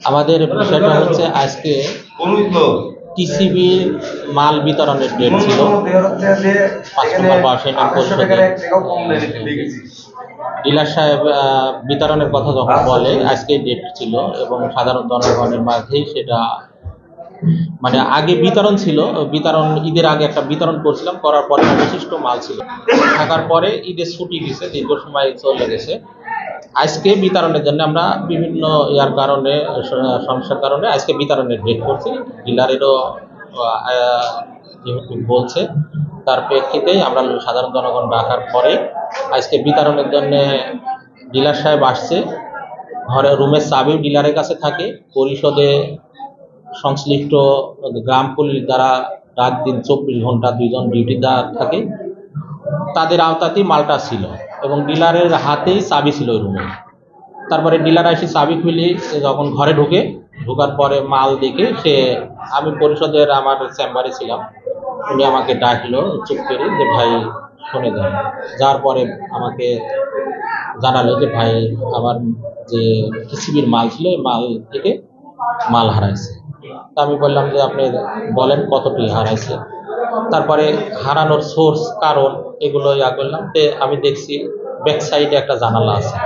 আমাদের বিষয়টা হচ্ছে আজকে টিসিবির মাল বিতরণের ডেট ছিল 5 নম্বর পাওয়ার সেন্টার পরিষদের ডিলার সাহেব বিতরণের কথা যখন বলে আজকে ডেট ছিল এবং সাধারণ জনগণের মাঝেই সেটা মানে আগে বিতরণ ছিল, বিতরণ ঈদের আগে একটা বিতরণ করছিলাম, করার পরে অবশিষ্ট মাল ছিল থাকার পরে ঈদের ছুটি দিয়েছে, দীর্ঘ সময় চলে গেছে। আজকে বিতরণের জন্য আমরা বিভিন্ন ইয়ার কারণে সমস্যার কারণে আজকে বিতরণের ডেট করছি। ডিলারেরও যেহেতু বলছে তার প্রেক্ষিতেই আমরা সাধারণ জনগণ ডাকার পরে আজকে বিতরণের জন্য ডিলার সাহেব আসছে। ঘরে রুমের চাবিও ডিলারের কাছে থাকে। পরিষদে সংশ্লিষ্ট গ্রাম পুলিশ দ্বারা রাত দিন 24 ঘন্টা 2 জন ডিউটিদার থাকে, তাদের আওতাতেই মালটা ছিল এবং ডিলারের হাতেই চাবি ছিল ওই রুমে। তারপরে ডিলার এসে চাবি খুলে যখন ঘরে ঢোকার পরে মাল দেখে আমি পরিষদের আমার চেম্বারে ছিলাম, উনি আমাকে ডাকলো চুপ করে যে ভাই শুনে যান। যার পরে আমাকে জানালো যে ভাই আমার যে টিসিবির মাল ছিল ওই মাল থেকে মাল হারাইছে। তা আমি বললাম যে আপনি বলেন কতটি হারাইছে। তারপরে হারানোর সোর্স কারণ এগুলো ইয়া করলাম। আমি দেখছি ব্যাক সাইডে একটা জানালা আছে,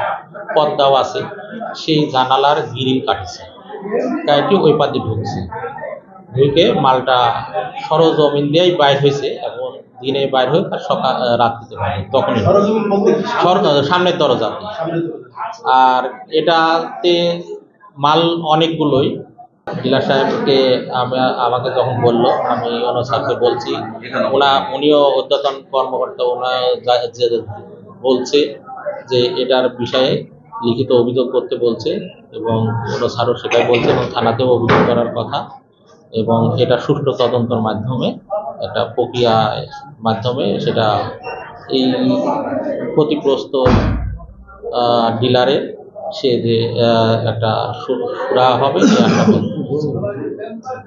পর্দাও আছে, সেই জানালার গ্রিল কাটছে, কাটি ওই পাতে ঢুকছে, ঢুকে মালটা সরজমিন দিয়েই বাইর হয়েছে। এখন দিনে বাইর হয়ে আর সকাল রাত্রিতে বাইর হয়, তখনই সামনের দরজাতে। আর এটাতে মাল অনেকগুলোই। ডিলার সাহেবকে আমাকে যখন বললো, আমি স্যারকে বলছি, উনিও ঊর্ধ্বতন কর্মকর্তা, বলছে যে এটার বিষয়ে লিখিত অভিযোগ করতে বলছে এবং স্যারও সেটাই বলছে এবং থানাতেও অভিযোগ করার কথা এবং এটা সুষ্ঠু তদন্তের মাধ্যমে একটা প্রক্রিয়ার মাধ্যমে সেটা এই ক্ষতিগ্রস্ত ডিলারের সে যে একটা সুরা হবে।